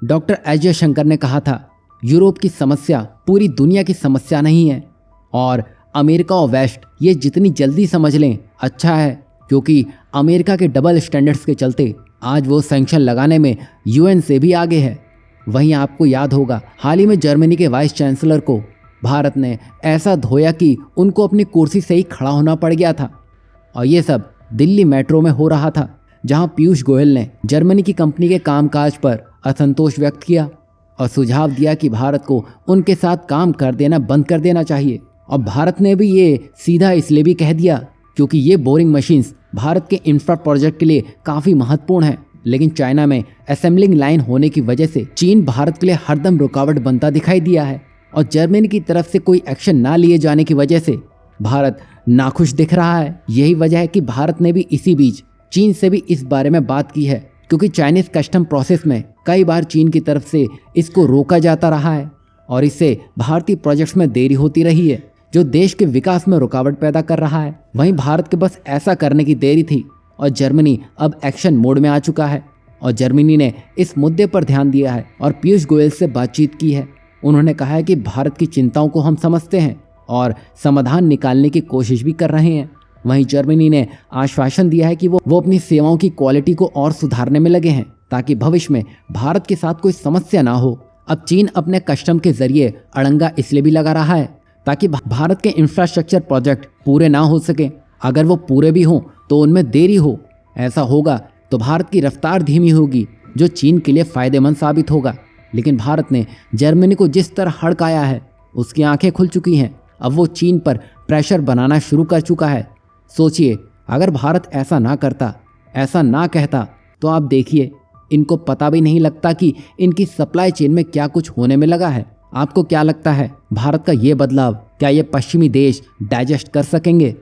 Doctor S Jaishankar ने कहा था, यूरोप की समस्या पूरी दुनिया की समस्या नहीं है और अमेरिका और वेस्ट ये जितनी जल्दी समझ लें अच्छा है, क्योंकि अमेरिका के डबल स्टैंडर्ड्स के चलते आज वो सैंक्शन लगाने में यूएन से भी आगे है। वहीं आपको याद होगा, हाल ही में जर्मनी के वाइस चांसलर को भारत ने ऐसा धोया कि उनको अपनी कुर्सी से ही खड़ा होना पड़ गया था। और ये सब दिल्ली मेट्रो में हो रहा था, जहां पीयूष गोयल ने जर्मनी की कंपनी के कामकाज पर असंतोष व्यक्त किया और सुझाव दिया कि भारत को उनके साथ काम कर देना बंद कर देना चाहिए। और भारत ने भी ये सीधा इसलिए भी कह दिया क्योंकि ये बोरिंग मशीन्स भारत के इंफ्रा प्रोजेक्ट के लिए काफ़ी महत्वपूर्ण है। लेकिन चाइना में असेंबलिंग लाइन होने की वजह से चीन भारत के लिए हरदम रुकावट बनता दिखाई दिया है और जर्मनी की तरफ से कोई एक्शन ना लिए जाने की वजह से भारत नाखुश दिख रहा है। यही वजह है कि भारत ने भी इसी बीच चीन से भी इस बारे में बात की है, क्योंकि चाइनीज कस्टम प्रोसेस में कई बार चीन की तरफ से इसको रोका जाता रहा है और इससे भारतीय प्रोजेक्ट्स में देरी होती रही है, जो देश के विकास में रुकावट पैदा कर रहा है। वहीं भारत के बस ऐसा करने की देरी थी और जर्मनी अब एक्शन मोड में आ चुका है और जर्मनी ने इस मुद्दे पर ध्यान दिया है और पीयूष गोयल से बातचीत की है। उन्होंने कहा है कि भारत की चिंताओं को हम समझते हैं और समाधान निकालने की कोशिश भी कर रहे हैं। वहीं जर्मनी ने आश्वासन दिया है कि वो अपनी सेवाओं की क्वालिटी को और सुधारने में लगे हैं ताकि भविष्य में भारत के साथ कोई समस्या ना हो। अब चीन अपने कस्टम के जरिए अड़ंगा इसलिए भी लगा रहा है ताकि भारत के इंफ्रास्ट्रक्चर प्रोजेक्ट पूरे ना हो सके। अगर वो पूरे भी हों तो उनमें देरी हो। ऐसा होगा तो भारत की रफ्तार धीमी होगी, जो चीन के लिए फायदेमंद साबित होगा। लेकिन भारत ने जर्मनी को जिस तरह हड़काया है, उसकी आंखें खुल चुकी हैं। अब वो चीन पर प्रेशर बनाना शुरू कर चुका है। सोचिए, अगर भारत ऐसा ना करता, ऐसा ना कहता, तो आप देखिए, इनको पता भी नहीं लगता कि इनकी सप्लाई चेन में क्या कुछ होने में लगा है। आपको क्या लगता है, भारत का ये बदलाव क्या ये पश्चिमी देश डाइजेस्ट कर सकेंगे?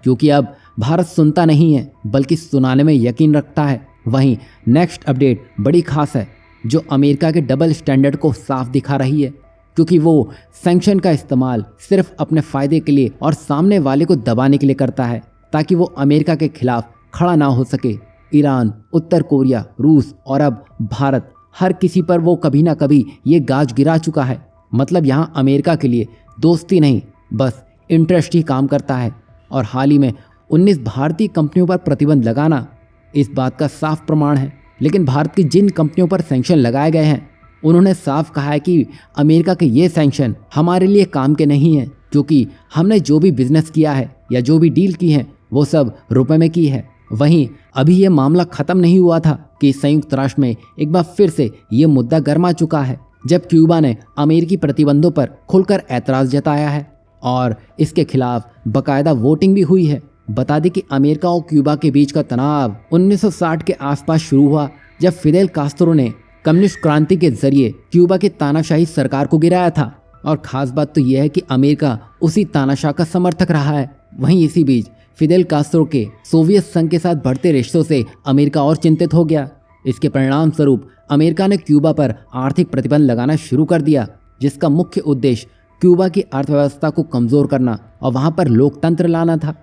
क्योंकि अब भारत सुनता नहीं है बल्कि सुनाने में यकीन रखता है। वहीं नेक्स्ट अपडेट बड़ी खास है, जो अमेरिका के डबल स्टैंडर्ड को साफ दिखा रही है, क्योंकि वो सैंक्शन का इस्तेमाल सिर्फ अपने फ़ायदे के लिए और सामने वाले को दबाने के लिए करता है ताकि वो अमेरिका के खिलाफ खड़ा ना हो सके। ईरान, उत्तर कोरिया, रूस और अब भारत, हर किसी पर वो कभी ना कभी ये गाज गिरा चुका है। मतलब यहाँ अमेरिका के लिए दोस्ती नहीं, बस इंटरेस्ट ही काम करता है। और हाल ही में 19 भारतीय कंपनियों पर प्रतिबंध लगाना इस बात का साफ प्रमाण है। लेकिन भारत की जिन कंपनियों पर सैंक्शन लगाए गए हैं, उन्होंने साफ कहा है कि अमेरिका के ये सैंक्शन हमारे लिए काम के नहीं हैं, क्योंकि हमने जो भी बिजनेस किया है या जो भी डील की है वो सब रुपए में की है। वहीं अभी ये मामला खत्म नहीं हुआ था कि संयुक्त राष्ट्र में एक बार फिर से ये मुद्दा गर्मा चुका है, जब क्यूबा ने अमेरिकी प्रतिबंधों पर खुलकर ऐतराज़ जताया है और इसके खिलाफ बाकायदा वोटिंग भी हुई है। बता दें कि अमेरिका और क्यूबा के बीच का तनाव 1960 के आसपास शुरू हुआ, जब फिदेल कास्त्रो ने कम्युनिस्ट क्रांति के जरिए क्यूबा की तानाशाही सरकार को गिराया था। और खास बात तो यह है कि अमेरिका उसी तानाशाह का समर्थक रहा है। वहीं इसी बीच फिदेल कास्त्रो के सोवियत संघ के साथ बढ़ते रिश्तों से अमेरिका और चिंतित हो गया। इसके परिणाम स्वरूप अमेरिका ने क्यूबा पर आर्थिक प्रतिबंध लगाना शुरू कर दिया, जिसका मुख्य उद्देश्य क्यूबा की अर्थव्यवस्था को कमज़ोर करना और वहाँ पर लोकतंत्र लाना था।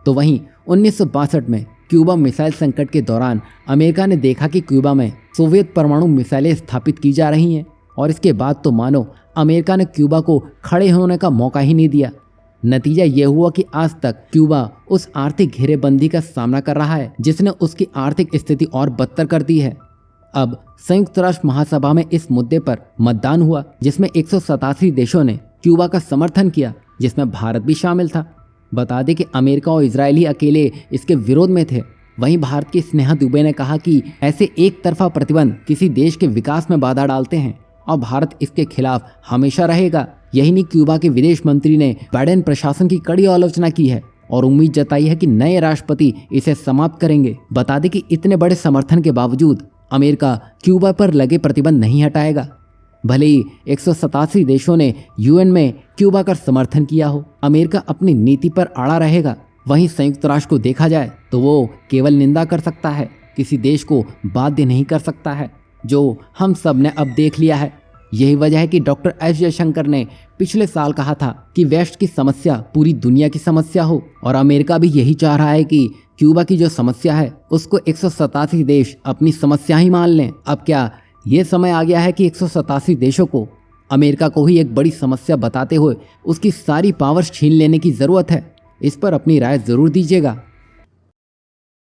तो वहीं 1962 में क्यूबा मिसाइल संकट के दौरान अमेरिका ने देखा कि क्यूबा में सोवियत परमाणु मिसाइलें स्थापित की जा रही हैं और इसके बाद तो मानो अमेरिका ने क्यूबा को खड़े होने का मौका ही नहीं दिया। नतीजा ये हुआ कि आज तक क्यूबा उस आर्थिक घेरेबंदी का सामना कर रहा है जिसने उसकी आर्थिक स्थिति और बदतर कर दी है। अब संयुक्त राष्ट्र महासभा में इस मुद्दे पर मतदान हुआ, जिसमें 187 देशों ने क्यूबा का समर्थन किया, जिसमें भारत भी शामिल था। बता दें कि अमेरिका और इजराइल ही अकेले इसके विरोध में थे। वहीं भारत की स्नेहा दुबे ने कहा कि ऐसे एक तरफा प्रतिबंध किसी देश के विकास में बाधा डालते हैं और भारत इसके खिलाफ हमेशा रहेगा। यही नहीं, क्यूबा के विदेश मंत्री ने बाइडेन प्रशासन की कड़ी आलोचना की है और उम्मीद जताई है कि नए राष्ट्रपति इसे समाप्त करेंगे। बता दें कि इतने बड़े समर्थन के बावजूद अमेरिका क्यूबा पर लगे प्रतिबंध नहीं हटाएगा। भले ही 187 देशों ने यूएन में क्यूबा का समर्थन किया हो, अमेरिका अपनी नीति पर अड़ा रहेगा। वहीं संयुक्त राष्ट्र को देखा जाए तो वो केवल निंदा कर सकता है, किसी देश को बाध्य नहीं कर सकता है, जो हम सब ने अब देख लिया है। यही वजह है कि डॉक्टर एस जयशंकर ने पिछले साल कहा था कि वेस्ट की समस्या पूरी दुनिया की समस्या हो और अमेरिका भी यही चाह रहा है कि क्यूबा की जो समस्या है उसको 187 देश अपनी समस्या ही मान लें। अब क्या ये समय आ गया है कि 187 देशों को अमेरिका को ही एक बड़ी समस्या बताते हुए उसकी सारी पावर्स छीन लेने की ज़रूरत है। इस पर अपनी राय ज़रूर दीजिएगा।